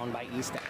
zone by Easton.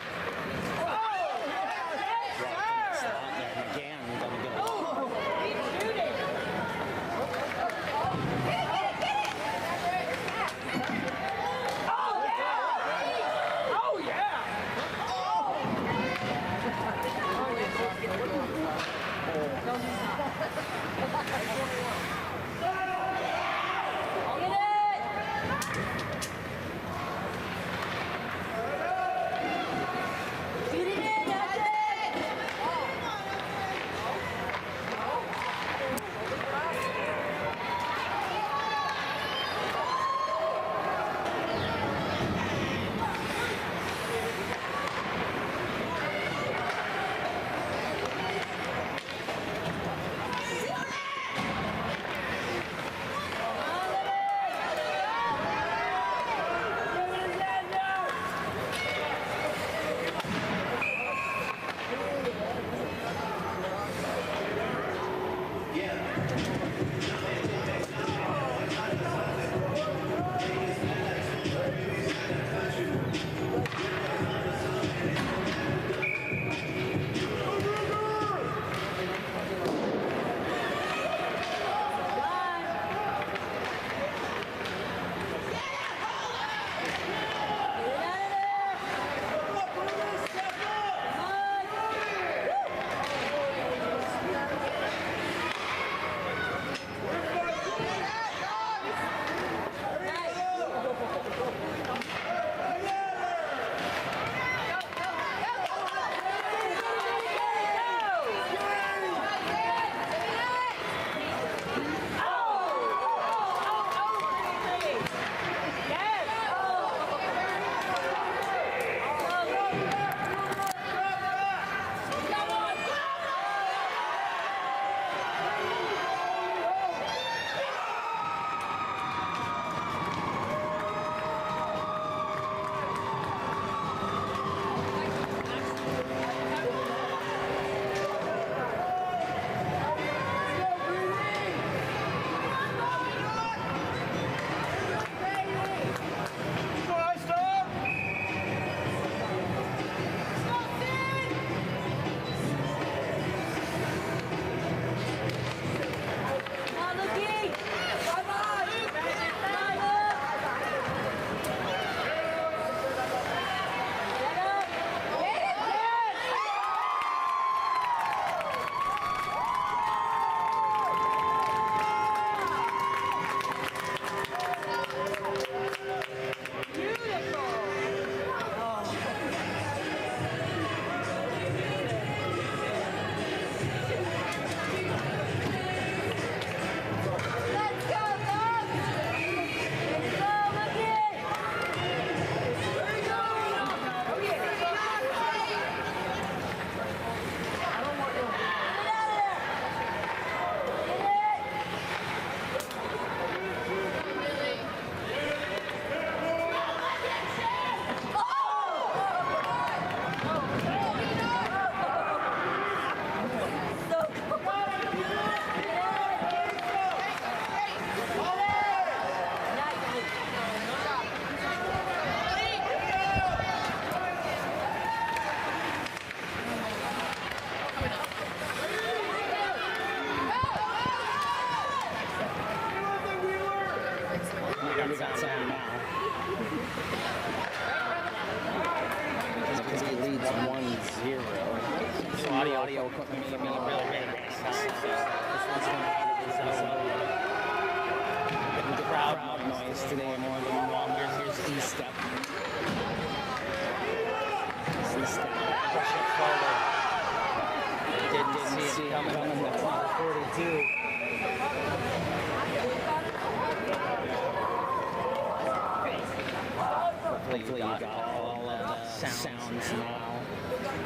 Hopefully you got all of the sounds now.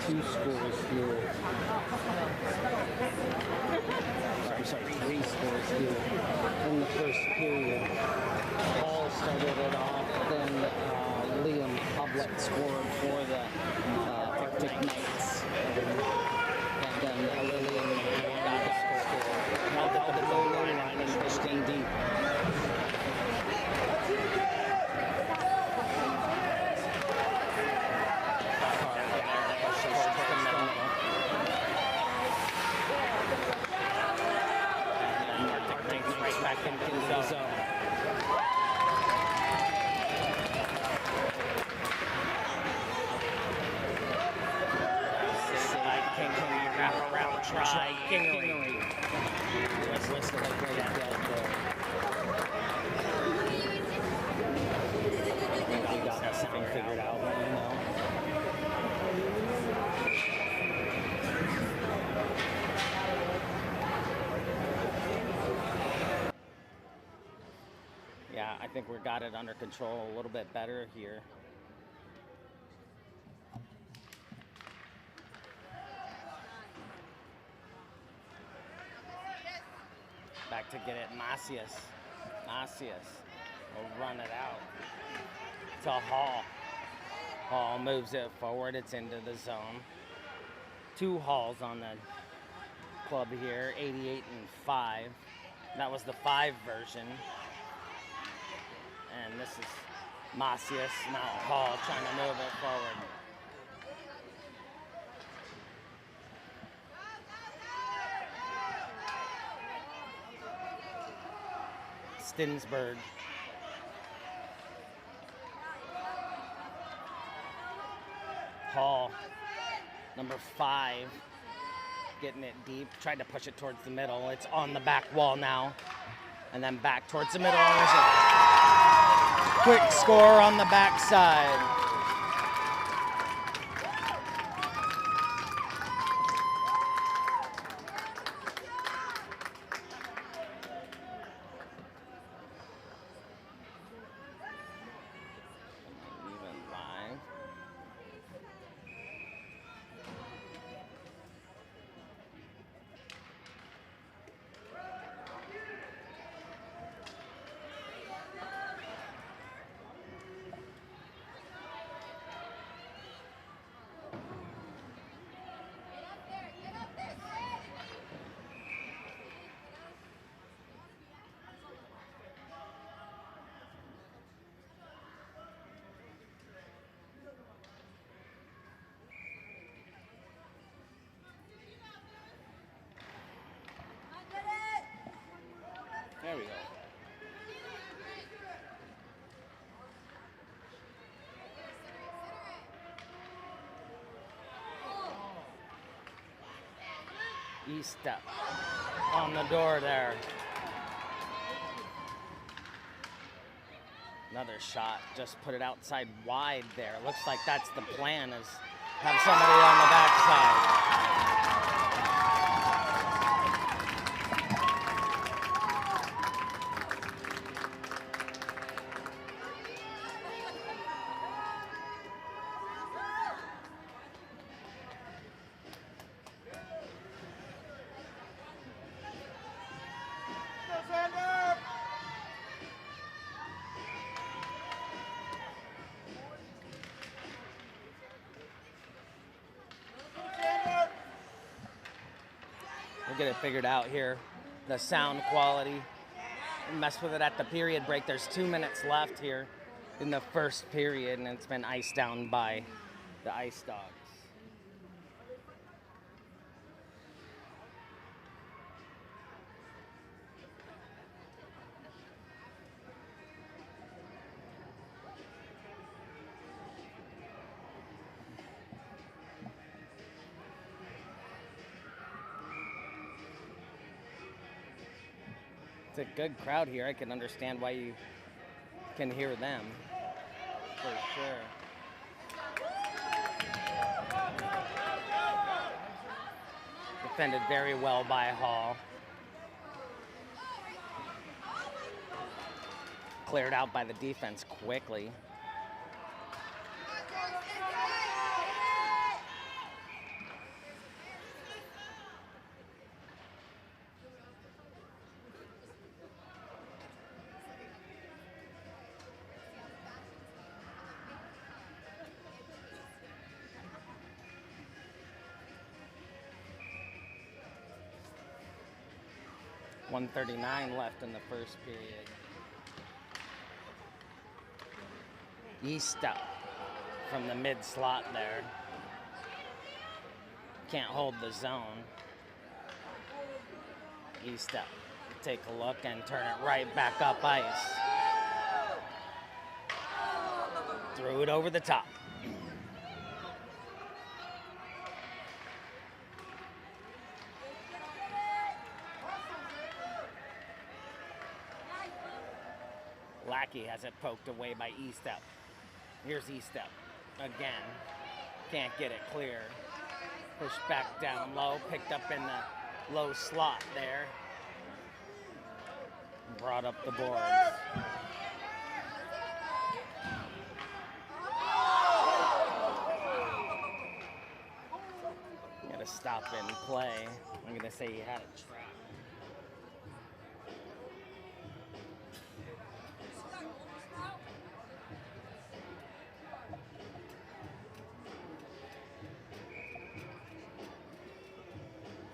2 scores here. Sorry, 3 scores here in the first period. Paul started it off, then Liam Public scored for the Arctic Knights. And then Lillian got the score. Held up the goal line and pushed in deep. back into the zone. Wrap-around try, Kingery. What's the great dead there? We got that sound figured out, let me know. Yeah, I think we got it under control a little bit better here. Back to get it, Macias will run it out to Hall. Hall moves it forward, it's into the zone. 2 Halls on the club here, 88 and 5. That was the 5 version. And this is Macias, now Hall trying to move it forward. Stinsberg. Hall, number 5, getting it deep, tried to push it towards the middle. It's on the back wall now, and then back towards the middle. Quick score on the backside. There we go. E-step on the door there. Another shot, just put it outside wide there. Looks like that's the plan, is have somebody on the backside. We'll get it figured out here. The sound quality. Mess with it at the period break. There's 2 minutes left here in the first period, and it's been iced down by the Ice Dogs. It's a good crowd here. I can understand why you can hear them, for sure. Defended very well by Hall. Cleared out by the defense quickly. .139 left in the first period. E-step from the mid slot there. Can't hold the zone. E-step take a look and turn it right back up ice. Threw it over the top. Lackey has it poked away by E-Step. Here's E-Step again. Can't get it clear. Pushed back down low, picked up in the low slot there. Brought up the boards. Got to stop and play. I'm going to say he had it trapped.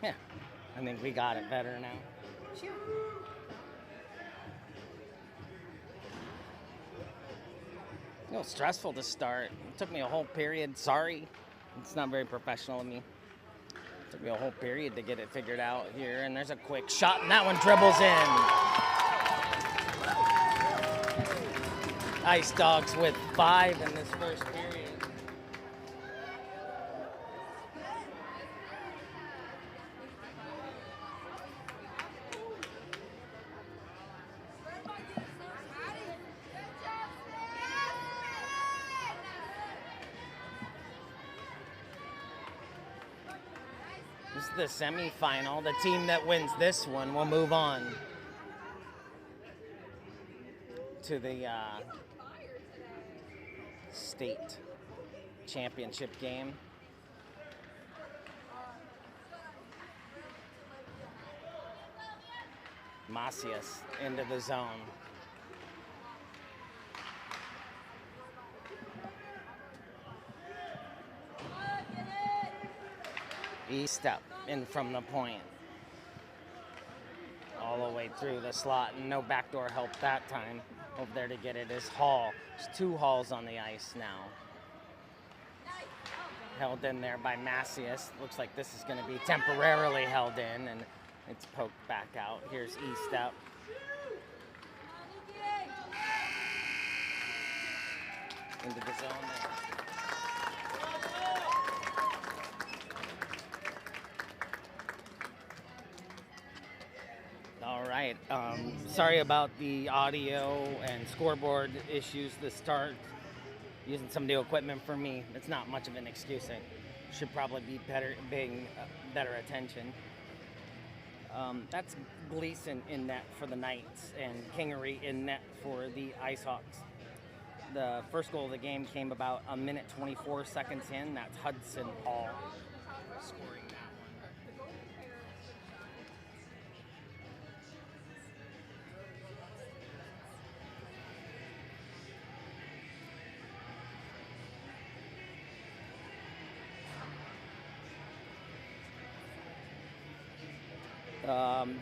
Yeah, I think we got it better now. You know, stressful to start. It took me a whole period. Sorry, it's not very professional of me. It took me a whole period to get it figured out here. And there's a quick shot, and that one dribbles in. Ice Dogs with 5 in this first period. This is the semifinal. The team that wins this one will move on to the state championship game. Macias into the zone. E-Step in from the point. All the way through the slot, and no backdoor help that time. Over there to get it is Hall. There's 2 Halls on the ice now. Held in there by Macias. Looks like this is going to be temporarily held in, and it's poked back out. Here's E-Step. Into the zone there. All right. Sorry about the audio and scoreboard issues to start. Using some new equipment for me, it's not much of an excuse. It should probably be paying better attention. That's Gleason in net for the Knights and Kingery in net for the Ice Hawks. The first goal of the game came about a minute 24 seconds in. That's Hudson Hall scoring that one.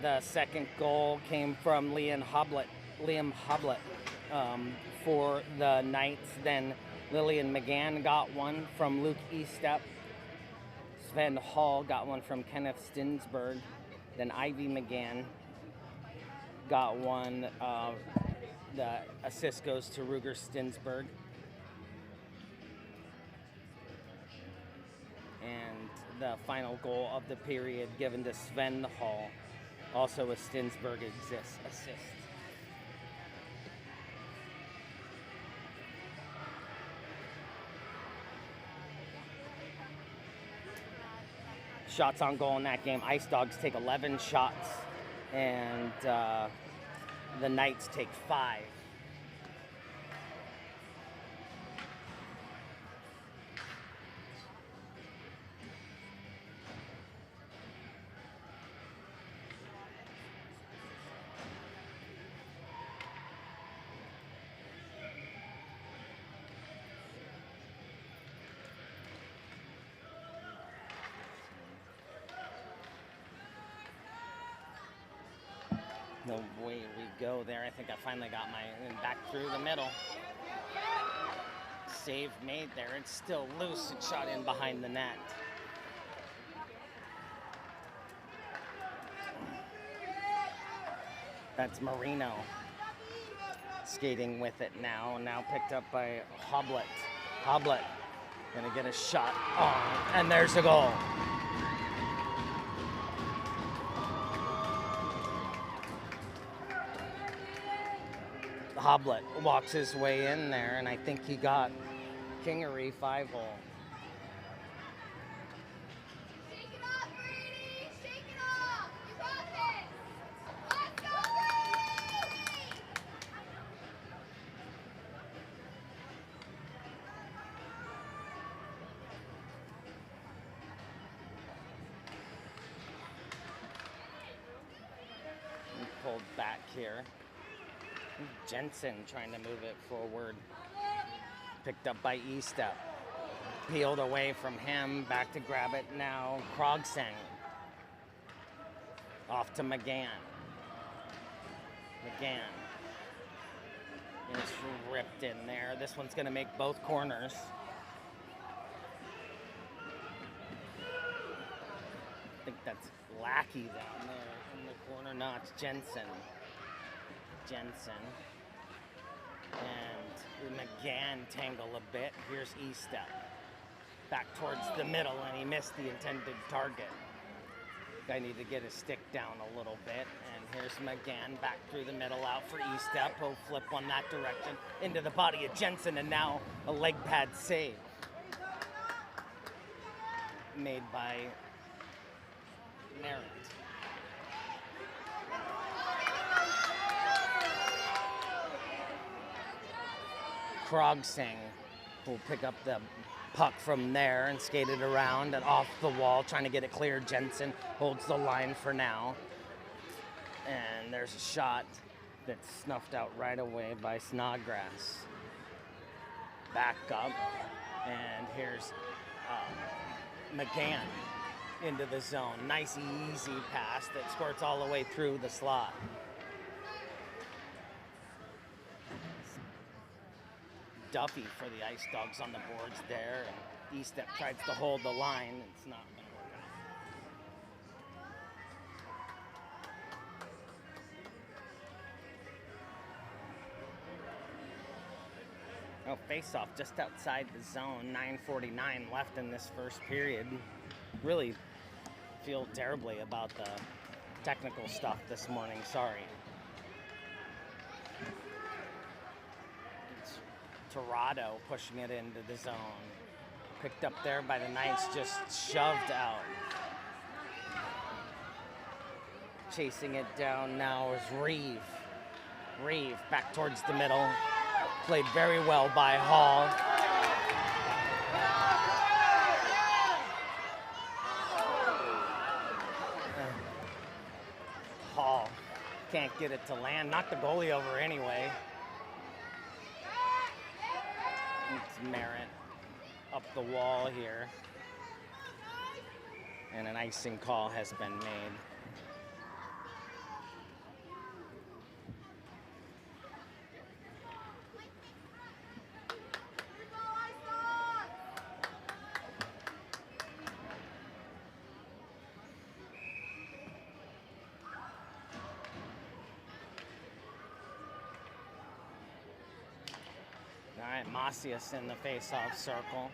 The second goal came from Liam Hoblet for the Knights. Then Lillian McGann got one from Luke E-Step. Sven Hall got one from Kenneth Stinsberg. Then Ivy McGann got one. The assist goes to Ruger Stinsberg. And the final goal of the period given to Sven Hall. Also a Stinsberg assist. Shots on goal in that game. Ice Dogs take 11 shots, and the Knights take 5. The way we go there, I think I finally got my back through the middle. Save made there. It's still loose and shot in behind the net. That's Marino skating with it now. Now picked up by Hoblet. Hoblet gonna get a shot on, and there's a goal. Hoblet walks his way in there, and I think he got Kingery 5-hole. Shake it off, Brady! Shake it off! You got this! Let's go, Brady! He pulled back here. Jensen trying to move it forward. Picked up by E-Step. Peeled away from him. Back to grab it now. Krogseng. Off to McGann. McGann. It's ripped in there. This one's going to make both corners. I think that's Lackey down there in the corner. No, it's Jensen. Jensen. And McGann tangle a bit. Here's E-Step. Back towards the middle, and he missed the intended target. Guy need to get his stick down a little bit. And here's McGann back through the middle, out for E-Step. He'll flip on that direction into the body of Jensen, and now a leg pad save made by Merritt. Krogseng will pick up the puck from there and skate it around and off the wall, trying to get it clear. Jensen holds the line for now. And there's a shot that's snuffed out right away by Snodgrass. Back up, and here's McGann into the zone. Nice, easy pass that squirts all the way through the slot. Duffy for the Ice Dogs on the boards there, and E-Step tries to hold the line. It's not going to work out. Oh, face-off just outside the zone. 9:49 left in this first period. Really feel terribly about the technical stuff this morning. Sorry. Torado pushing it into the zone. Picked up there by the Knights, just shoved out. Chasing it down now is Reeve. Reeve back towards the middle. Played very well by Hall. Hall can't get it to land. Knocked the goalie over anyway. It's Merritt up the wall here. And an icing call has been made. All right, Macias in the face-off circle.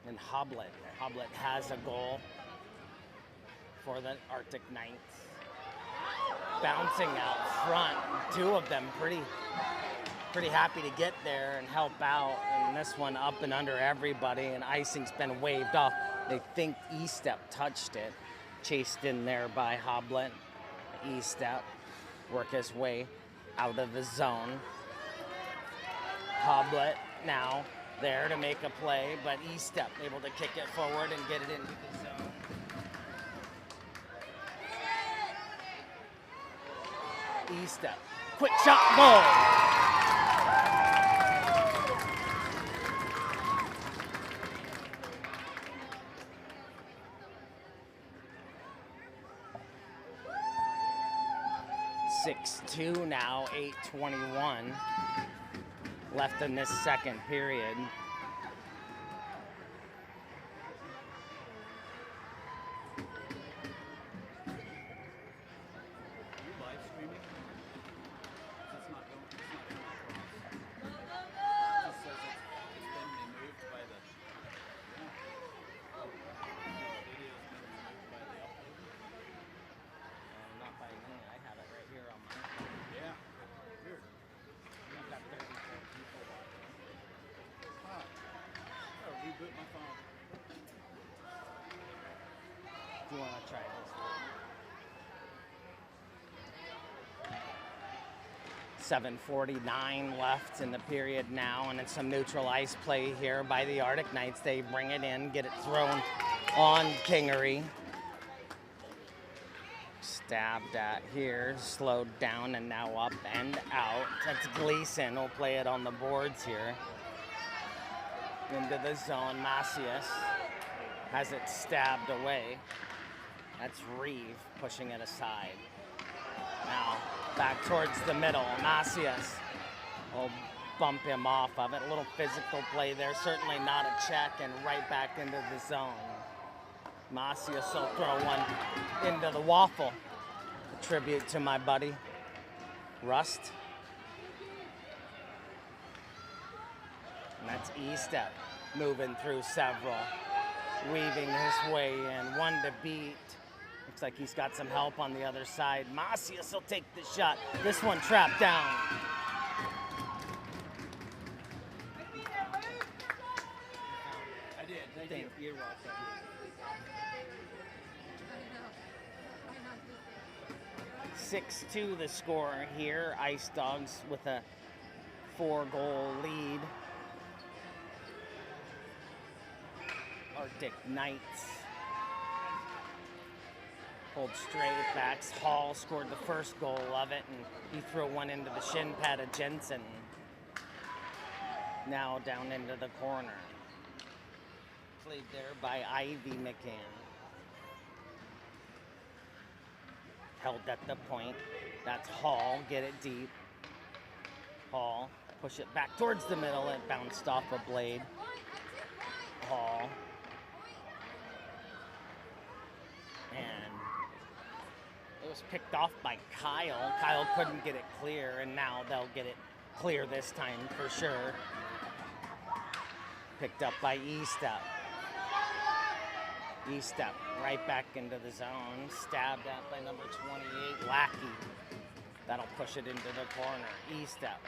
And Hoblet. Hoblet has a goal for the Arctic Knights. Bouncing out front. Two of them pretty happy to get there and help out. And this one up and under everybody, and icing's been waved off. They think E-Step touched it. Chased in there by Hoblet. E-Step work his way out of the zone. Hoblet now there to make a play, but E-Step able to kick it forward and get it into the zone. E-Step, quick shot, goal! (6-2) now, 8:21 left in this second period. live streaming. It's not going. It's not coming across. Go, go, It go! just says it's been removed by the. Yeah. The video's been removed by the upload. Not by me. I have it right here on my. Yeah. Weird. I've got 34 people watching. Huh. I'll reboot my phone. Do you want to try this? 7:49 left in the period now, and it's some neutral ice play here by the Arctic Knights. They bring it in, get it thrown on Kingery. Stabbed at here, slowed down, and now up and out. That's Gleason. Will play it on the boards here. Into the zone. Macias has it stabbed away. That's Reeve pushing it aside. Now back towards the middle. Macias will bump him off of it. A little physical play there. Certainly not a check, and right back into the zone. Macias will throw one into the waffle. A tribute to my buddy, Rust. And that's E-Step moving through several. Weaving his way in. One to beat. Looks like he's got some help on the other side. Macias will take the shot. This one trapped down. I did. Thank you. You're welcome. 6-2 the score here. Ice Dogs with a 4-goal lead. Arctic Knights hold straight backs. Hall scored the first goal of it, and he threw one into the shin pad of Jensen. Now down into the corner. Played there by Ivy McCann. Held at the point. That's Hall. Get it deep. Hall. Push it back towards the middle. It bounced off a blade. Hall. And it was picked off by Kyle. Kyle couldn't get it clear, and now they'll get it clear this time for sure. Picked up by E-Step. E-Step right back into the zone. Stabbed at by number 28, Lackey. That'll push it into the corner. E-Step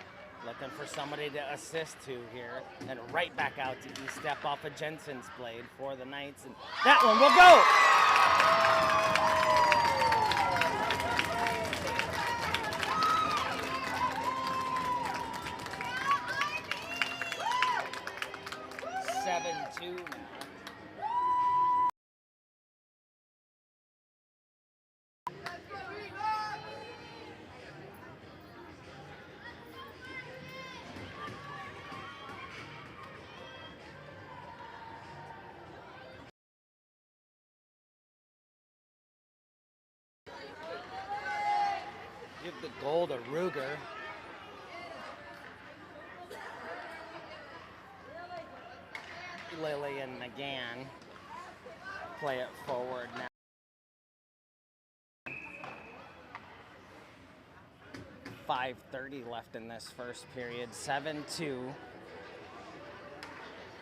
looking for somebody to assist to here. And right back out to E-Step off of Jensen's blade for the Knights. And that one will go! 7-2 now. Give the goal to Ruger. Lilly and McGann play it forward now. 5:30 left in this first period. 7-2.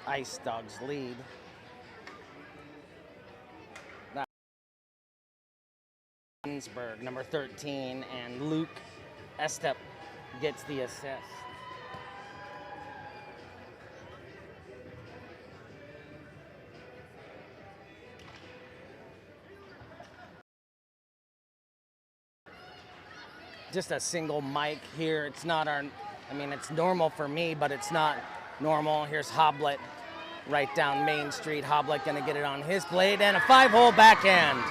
Ice Dogs lead. Ginsburg, number 13, and Luke Estep gets the assist. Just a single mic here. It's not our, I mean, it's normal for me, but it's not normal. Here's Hoblet right down Main Street. Hoblet gonna get it on his blade, and a 5-hole backhand.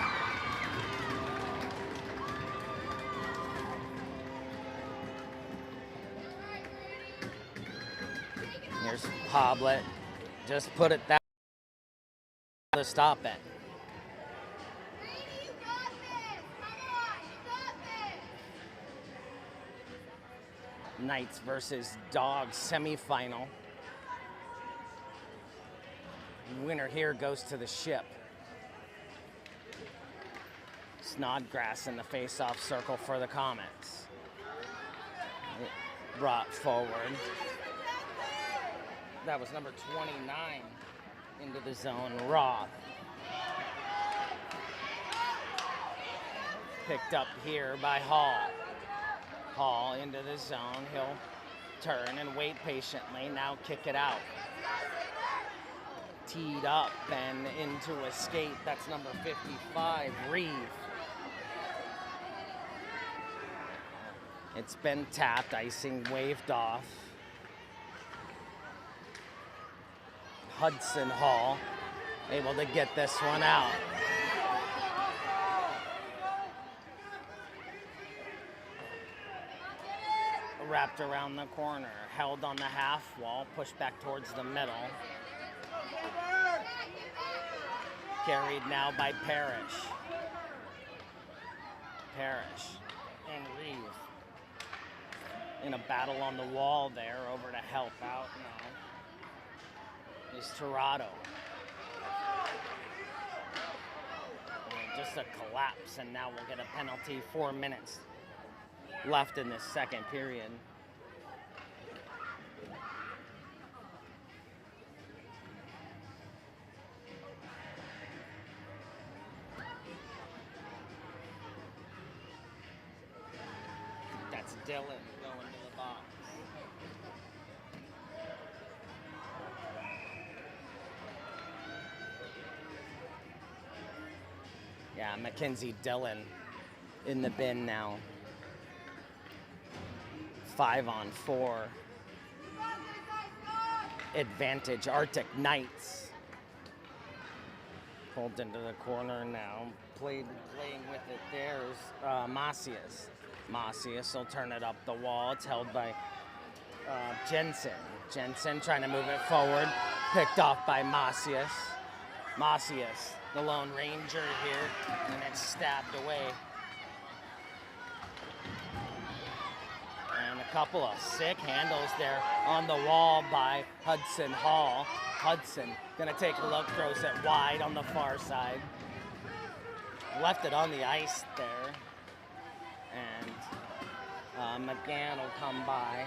Here's Hoblet. Just put it that to stop it. Brady, you got this! Come on, you got this! Knights versus Dawgs semifinal. Winner here goes to the ship. Snodgrass in the face-off circle for the Comets. Brought forward. That was number 29 into the zone, Roth. Picked up here by Hall. Hall into the zone. He'll turn and wait patiently. Now kick it out. Teed up and into a skate. That's number 55, Reeve. It's been tapped, icing waved off. Hudson Hall able to get this one out. Wrapped around the corner, held on the half wall, pushed back towards the middle. Carried now by Parrish. Parrish and Reeve in a battle on the wall there, over to help out now is Tirado. Just a collapse, and now we'll get a penalty. 4 minutes left in this second period. That's Dylan going to the box. Yeah, Mackenzie Dillon in the bin now. 5-on-4. Advantage Arctic Knights. Pulled into the corner now. Playing with it. There's Macias. Macias will turn it up the wall. It's held by Jensen. Jensen trying to move it forward. Picked off by Macias. Macias, the Lone Ranger here, and it's stabbed away. And a couple of sick handles there on the wall by Hudson Hall. Hudson gonna take a look, throws it wide on the far side. Left it on the ice there. And McGann will come by.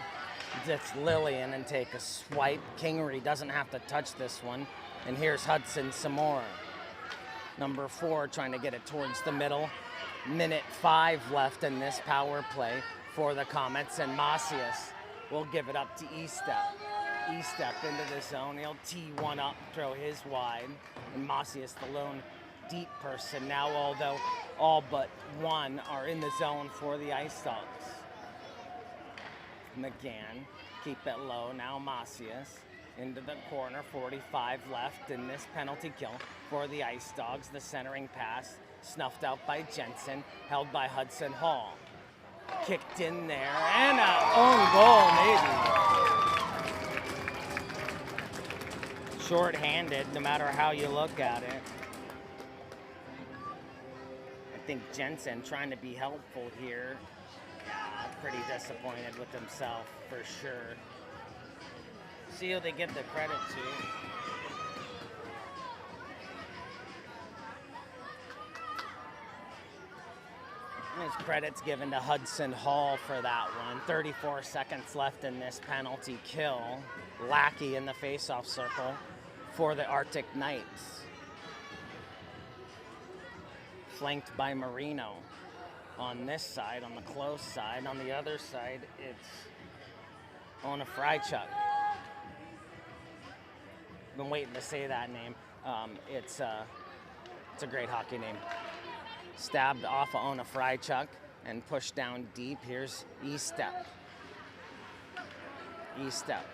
It's Lillian and take a swipe. Kingery doesn't have to touch this one. And here's Hudson some more. Number 4 trying to get it towards the middle. Minute 5 left in this power play for the Comets, and Macias will give it up to Estep. Estep into the zone. He'll tee one up, throw his wide. And Macias, the lone deep person now, although all but one are in the zone for the Ice Dogs. McGann, keep it low. Now Macias into the corner. 45 left in this penalty kill for the Ice Dogs. The centering pass snuffed out by Jensen, held by Hudson Hall. Kicked in there, and an own goal maybe. Short-handed, no matter how you look at it. I think Jensen trying to be helpful here. Pretty disappointed with himself, for sure. See who they give the credit to. His credit's given to Hudson Hall for that one. 34 seconds left in this penalty kill. Lackey in the face-off circle for the Arctic Knights. Flanked by Marino on this side, on the close side. On the other side, it's Ona Frychuk. Been waiting to say that name. It's a great hockey name. Stabbed off of Ona Frychuk and pushed down deep. Here's Estep. Estep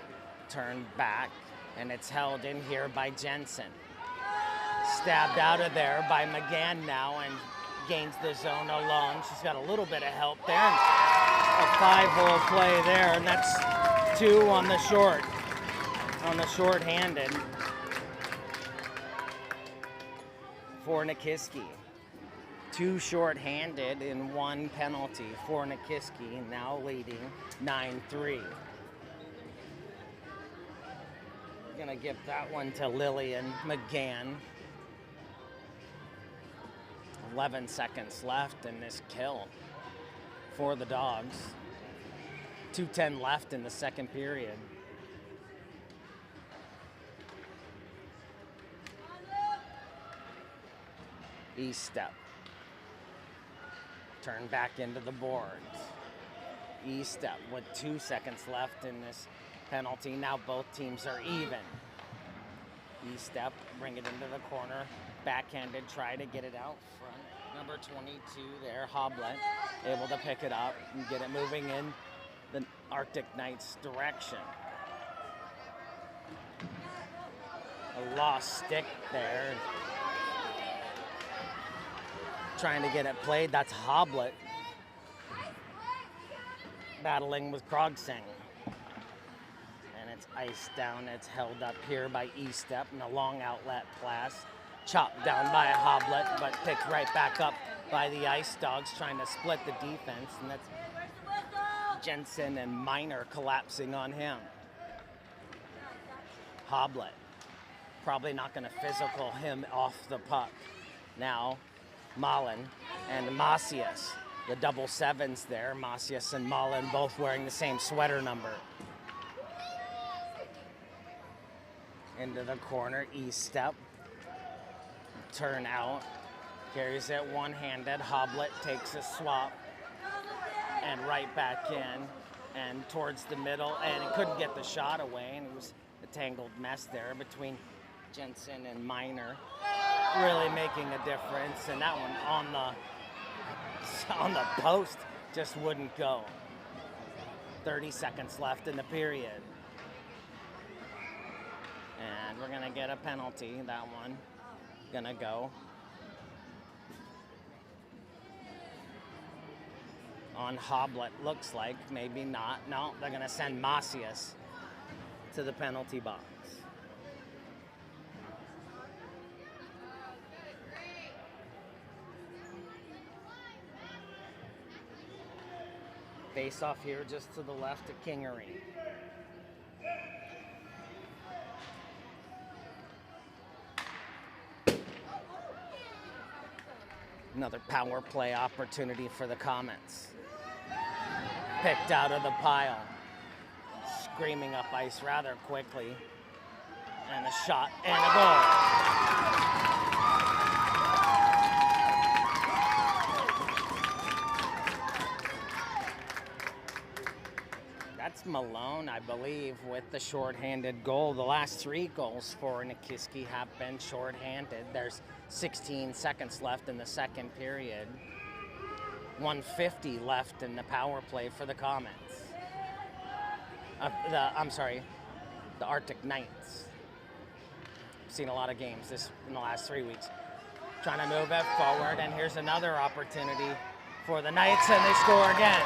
turned back, and it's held in here by Jensen. Stabbed out of there by McGann now, and gains the zone alone. She's got a little bit of help there. A 5-hole play there, and that's 2 on the short-handed for Nikiski. 2 short-handed in 1 penalty for Nikiski, now leading 9-3. Gonna give that one to Lillian McGann. 11 seconds left in this kill for the Dawgs. 2:10 left in the second period. E-step. Turn back into the boards. E-step with 2 seconds left in this penalty. Now both teams are even. E-step, bring it into the corner. Backhanded, try to get it out front. Number 22 there, Hoblet, able to pick it up and get it moving in the Arctic Knights' direction. A lost stick there. Trying to get it played. That's Hoblet battling with Krogsing. And it's iced down. It's held up here by E-step and a long outlet pass. Chopped down by a Hoblet, but picked right back up by the Ice Dogs, trying to split the defense. And that's Jensen and Miner collapsing on him. Hoblet probably not going to physical him off the puck. Now Mullen and Macias, the double sevens there. Macias and Mullen both wearing the same sweater number. Into the corner, E-step. Turn out. Carries it one-handed. Hoblet takes a swap. And right back in. And towards the middle. And he couldn't get the shot away. And it was a tangled mess there between Jensen and Miner. Really making a difference. And that one on the post just wouldn't go. 30 seconds left in the period. And we're going to get a penalty. That one going to go on Hoblet, looks like. Maybe not. No, they're going to send Macias to the penalty box. Face off here just to the left of Kingery. Another power play opportunity for the Comets. Picked out of the pile. Screaming up ice rather quickly. And a shot and a goal. That's Malone, I believe, with the shorthanded goal. The last 3 goals for Nikiski have been shorthanded. There's 16 seconds left in the second period. 150 left in the power play for the Comets. The Arctic Knights. Seen a lot of games in the last 3 weeks. Trying to move it forward, and here's another opportunity for the Knights, and they score again.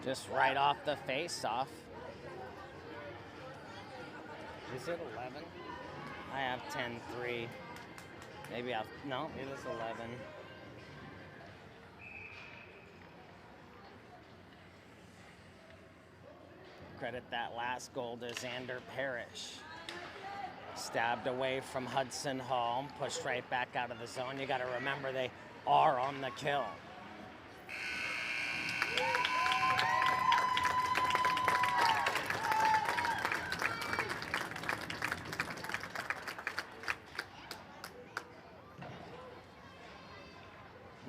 Just right off the face-off. Is it 11? I have 10-3. Maybe no, it is 11. Credit that last goal to Xander Parrish. Stabbed away from Hudson Hall, pushed right back out of the zone. You got to remember they are on the kill.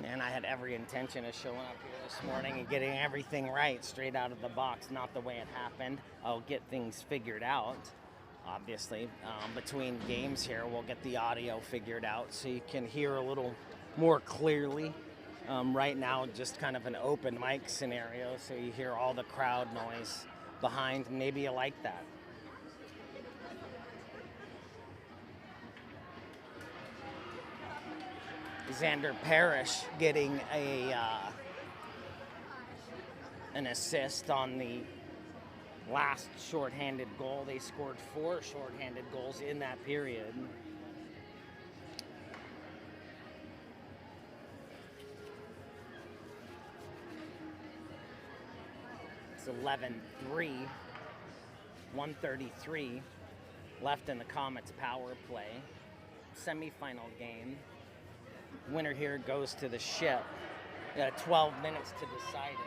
And I had every intention of showing up here this morning and getting everything right straight out of the box. Not the way it happened. I'll get things figured out, obviously. Between games here, we'll get the audio figured out so you can hear a little more clearly. Right now, just kind of an open mic scenario, so you hear all the crowd noise behind. Maybe you like that. Xander Parrish getting an assist on the last shorthanded goal. They scored 4 shorthanded goals in that period. 11-3, 133 left in the Comets power play. Semifinal game. Winner here goes to the ship. 12 minutes to decide it.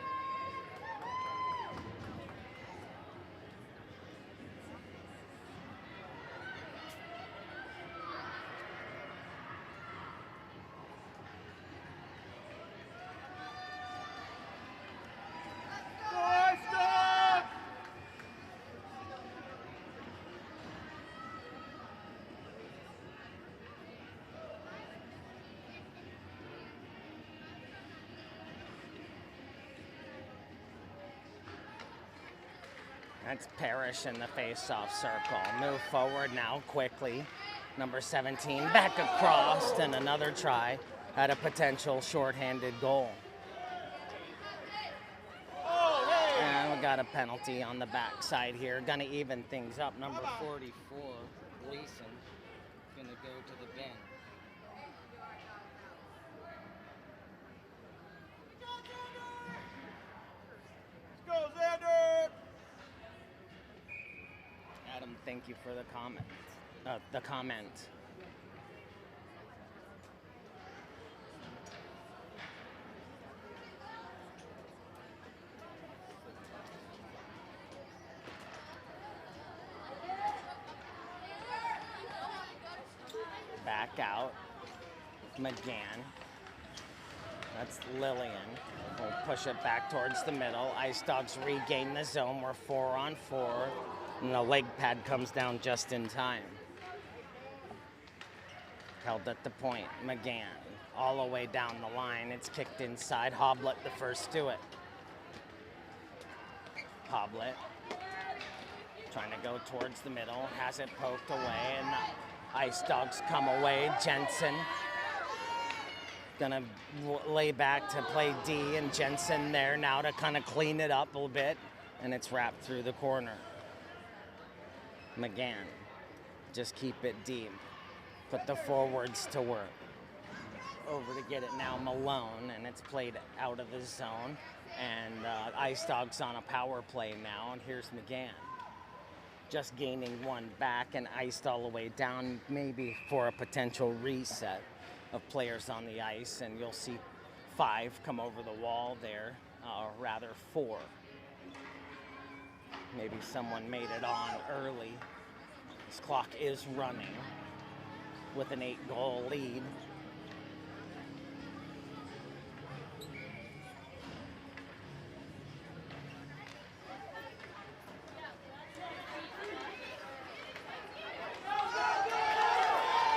That's Parrish in the face-off circle. Move forward now quickly. Number 17 back across, and another try at a potential shorthanded goal. And we got a penalty on the backside here. Gonna even things up. Number 44, Gleason, gonna go to the bin. Let's go, Xander! Adam, thank you for the comment. The comment. Back out. McGann. That's Lillian. We'll push it back towards the middle. Ice Dogs regain the zone. We're 4-on-4. And the leg pad comes down just in time. Held at the point. McGann all the way down the line. It's kicked inside. Hoblet the first to it. Hoblet trying to go towards the middle. Has it poked away, and the Ice Dogs come away. Jensen gonna lay back to play D, and Jensen there now to kind of clean it up a little bit, and it's wrapped through the corner. McGann, just keep it deep. Put the forwards to work. Over to get it now, Malone, and it's played out of the zone. And Ice Dogs on a power play now, and here's McGann. Just gaining one back and iced all the way down, maybe for a potential reset of players on the ice, and you'll see 5 come over the wall there, rather 4. Maybe someone made it on early. This clock is running with an 8-goal lead.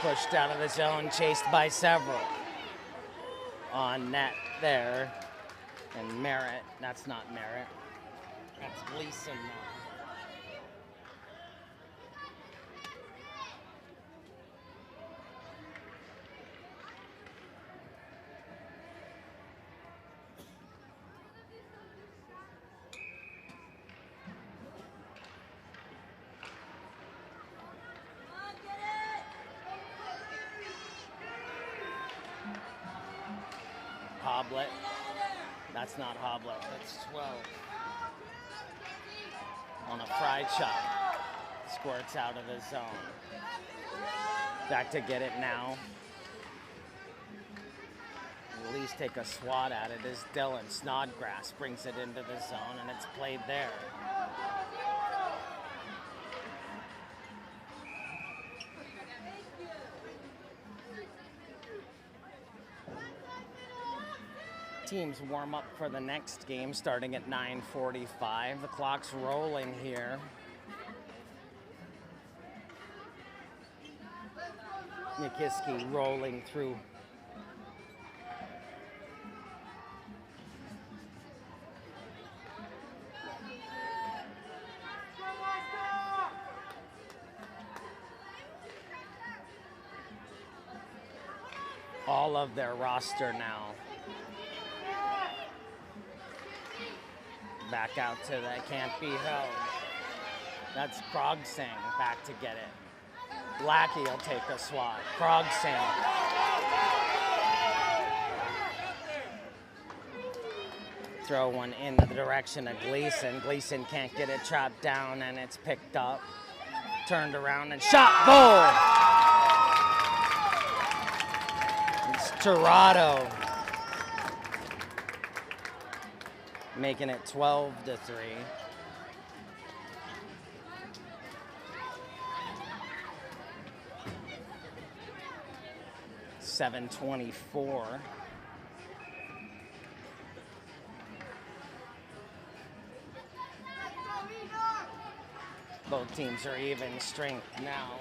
Pushed out of the zone, chased by several. On net there. And Merritt, that's not Merritt. That's Gleason now. Hoblet. That's not Hoblet, that's 12. On a fried shot. Squirts out of the zone. Back to get it now. At least take a swat at it as Dylan Snodgrass brings it into the zone, and it's played there. Teams warm up for the next game starting at 9:45. The clock's rolling here. Nikiski rolling through. All of their roster now. Back out to that, can't be held. That's Krogsing back to get it. Blackie will take a swat. Krogsing. throw one in the direction of Gleason. Gleason can't get it trapped down, and it's picked up, turned around, and shot. Goal! It's Tirado making it 12-3. 7:24. Both teams are even strength now.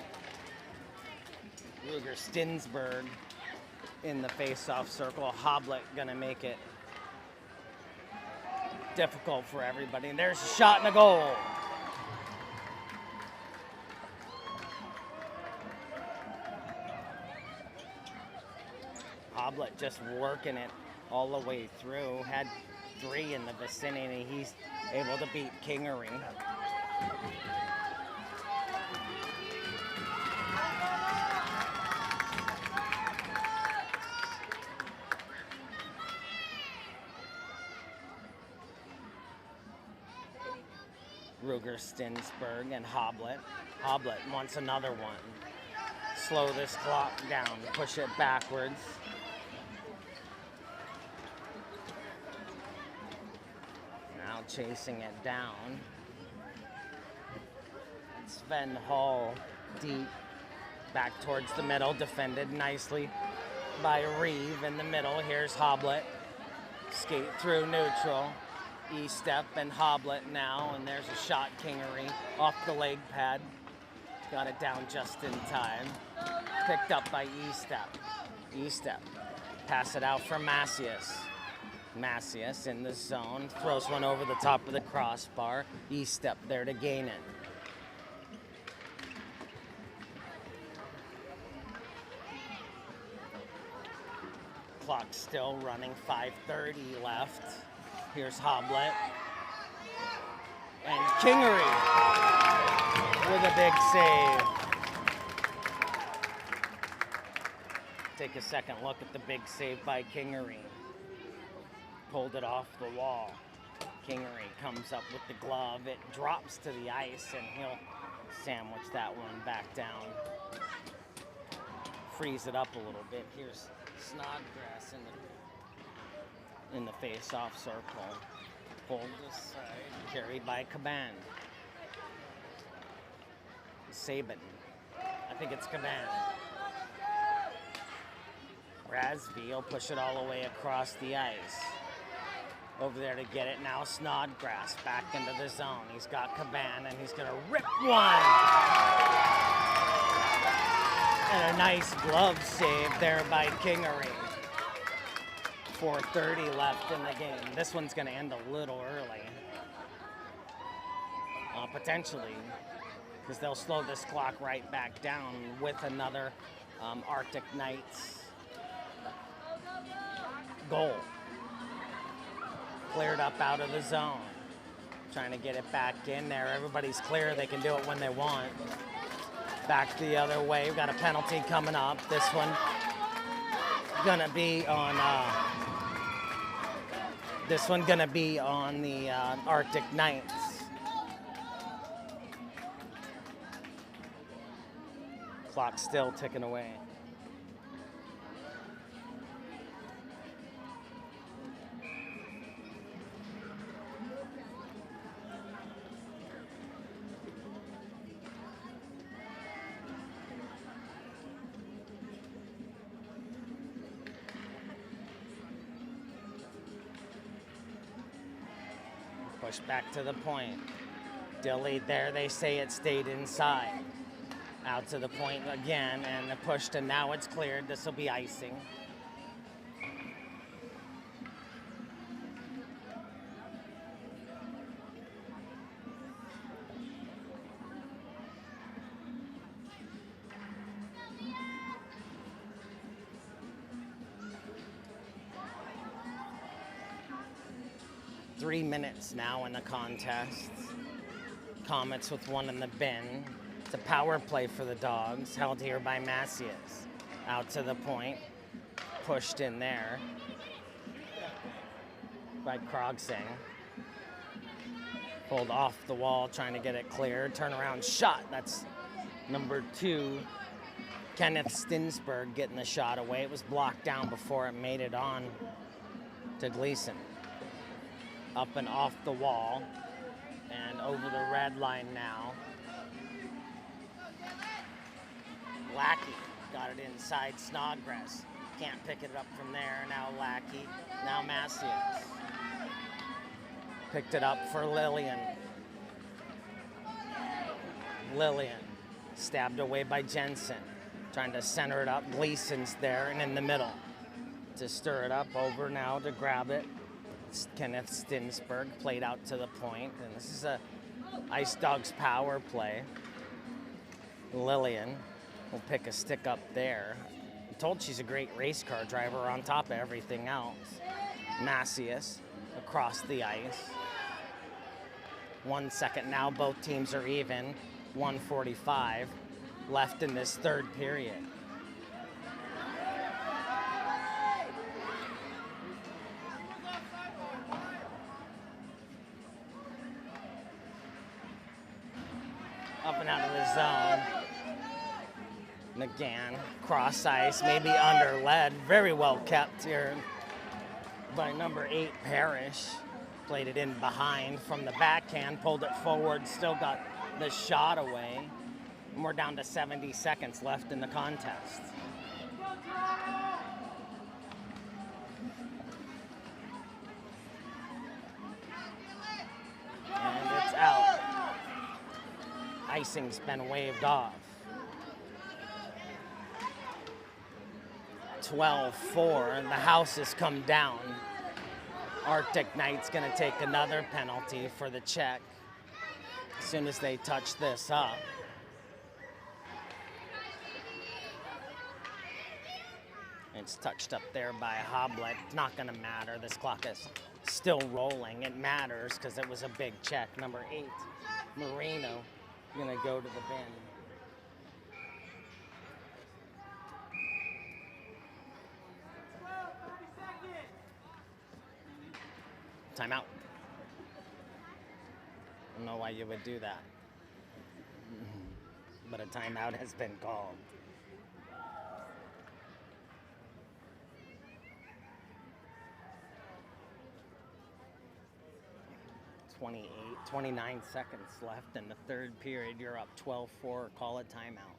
Ruger Stinsberg in the face-off circle. Hoblet gonna make it difficult for everybody. And there's a shot and a goal. Hoblet just working it all the way through. Had 3 in the vicinity. He's able to beat Kingery. Ruger Stinsberg and Hoblet. Hoblet wants another one. Slow this clock down, push it backwards. Now chasing it down. Sven Hall deep, back towards the middle, defended nicely by Reeve in the middle. Here's Hoblet, skate through neutral. E-step and Hoblet now, and there's a shot. Kingery off the leg pad. Got it down just in time. Picked up by E-step. E-step. Pass it out for Macias. Macias in the zone. Throws one over the top of the crossbar. E-step there to gain it. Clock still running, 5:30 left. Here's Hoblet. And Kingery with a big save. Take a second look at the big save by Kingery. Pulled it off the wall. Kingery comes up with the glove. It drops to the ice, and he'll sandwich that one back down. Freeze it up a little bit. Here's Snodgrass in the face-off circle. Pulled aside, carried by Caban. Sabin. I think it's Caban. Rasby will push it all the way across the ice. Over there to get it now. Snodgrass back into the zone. He's got Caban, and he's going to rip one. And a nice glove save there by Kingery. 4:30 left in the game. This one's going to end a little early. Potentially, because they'll slow this clock right back down with another Arctic Knights goal. Cleared up out of the zone. Trying to get it back in there. Everybody's clear. They can do it when they want. Back the other way. We've got a penalty coming up. This one gonna be on the Arctic Knights. Clock still ticking away. Push back to the point. Dilly there, they say it stayed inside. Out to the point again, and the push to now it's cleared. This will be icing. Minutes now in the contest. Comets with one in the bin. It's a power play for the Dawgs, held here by Macias. Out to the point, pushed in there. by Krogsing. Pulled off the wall, trying to get it clear. Turnaround shot. That's number 2. Kenneth Stinsberg getting the shot away. It was blocked down before it made it on to Gleason. Up and off the wall. And over the red line now. Lackey got it inside Snodgrass. Can't pick it up from there. Now Lackey. Now Macias. Picked it up for Lillian. Lillian stabbed away by Jensen. Trying to center it up. Gleason's there and in the middle. To stir it up over now to grab it. It's Kenneth Stinsberg played out to the point. And this is a Ice Dogs power play. Lillian will pick a stick up there. I'm told she's a great race car driver on top of everything else. Macias across the ice. 1 second now, both teams are even. 1:45 left in this third period. Up and out of the zone. McGann, cross ice, maybe under lead. Very well kept here by number 8, Parrish. Played it in behind from the backhand, pulled it forward, still got the shot away. And we're down to 70 seconds left in the contest. And it's out. Icing's been waved off. 12-4, and the house has come down. Arctic Knight's gonna take another penalty for the check as soon as they touch this up. It's touched up there by Hoblet. Not gonna matter. This clock is still rolling. It matters because it was a big check. Number 8, Marino, gonna go to the bin. Timeout. I don't know why you would do that. But a timeout has been called. 29 seconds left in the third period. You're up 12-4. Call a timeout.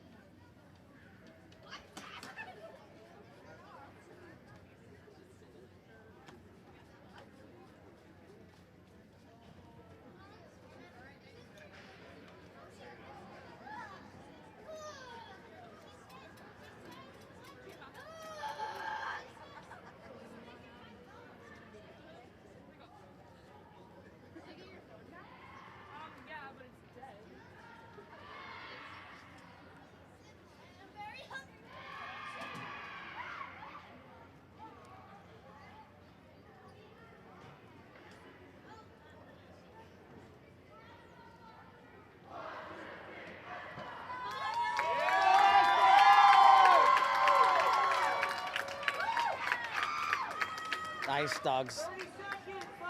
Ice Dogs,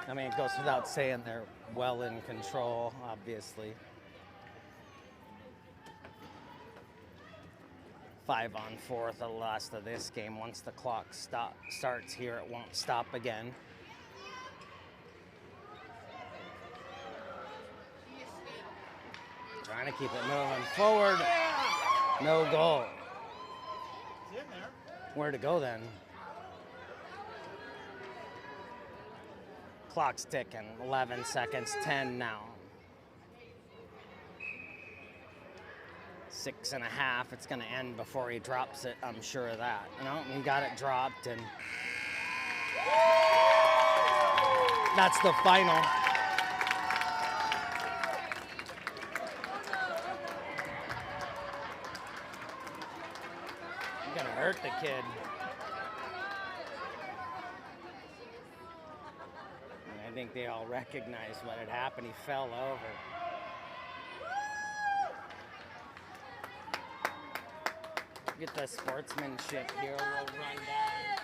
I mean, it goes without saying they're well in control, obviously. 5 on 4 at the last of this game. Once the clock starts here, it won't stop again. Trying to keep it moving forward. No goal. Where to go then? Clock's ticking. 11 seconds, 10 now. 6.5. It's going to end before he drops it. I'm sure of that. No, he got it dropped, and that's the final. You're going to hurt the kid. I think they all recognize what had happened. He fell over. Get the sportsmanship here. We'll run down.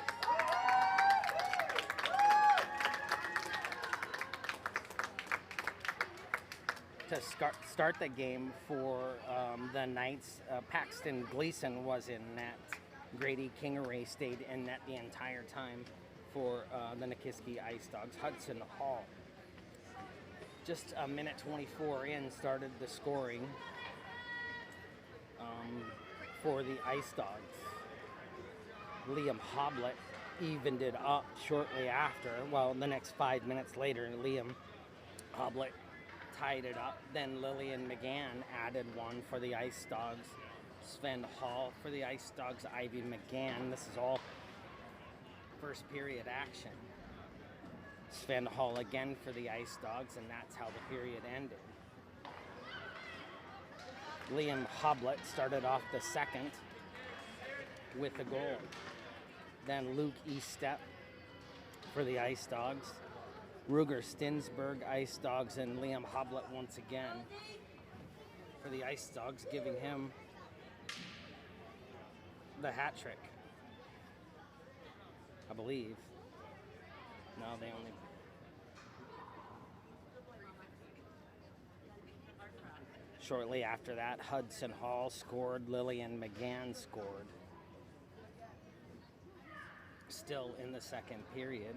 to start the game for the Knights, Paxton Gleason was in net. Grady Kingeray stayed in net the entire time for the Nikiski Ice Dogs. Hudson Hall, just a minute 24 in, started the scoring for the Ice Dogs. Liam Hoblet evened it up shortly after. Well, the next 5 minutes later, Liam Hoblet tied it up. Then Lillian McGann added one for the Ice Dogs. Sven Hall for the Ice Dogs. Ivy McGann. This is all first period action. Sven Hall again for the Ice Dogs, and that's how the period ended. Liam Hoblet started off the second with a goal. Then Luke Eastep for the Ice Dogs. Ruger Stinsberg, Ice Dogs, and Liam Hoblet once again for the Ice Dogs, giving him the hat trick, I believe. No, they only... Shortly after that, Hudson Hall scored. Lillian McGann scored. Still in the second period.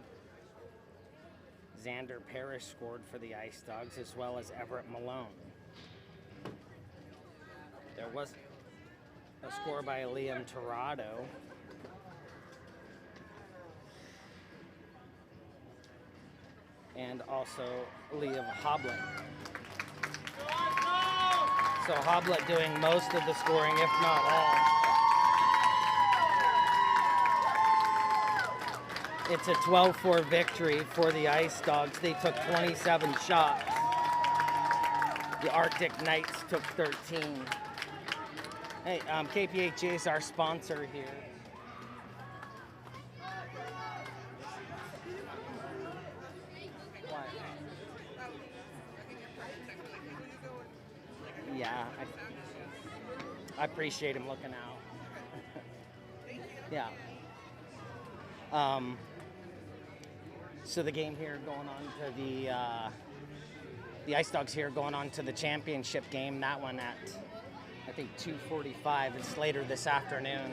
Xander Parrish scored for the Ice Dogs, as well as Everett Malone. There was a score by Liam Tirado. And also Liam Hoblet. So Hoblet doing most of the scoring, if not all. It's a 12-4 victory for the Ice Dogs. They took 27 shots. The Arctic Knights took 13. Hey, KPHA is our sponsor here. What? Yeah, I appreciate him looking out. Yeah. So the game here going on to the Ice Dogs here going on to the championship game. That one at, I think, 2:45. It's later this afternoon.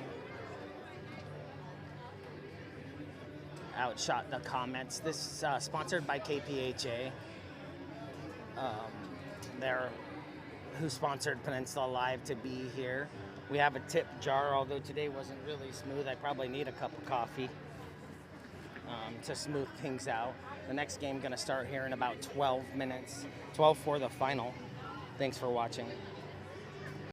Outshot the comments. This is sponsored by KPHA. They're who sponsored Peninsula Live to be here. We have a tip jar, although today wasn't really smooth. I probably need a cup of coffee to smooth things out. The next game going to start here in about 12 minutes. 12 for the final. Thanks for watching.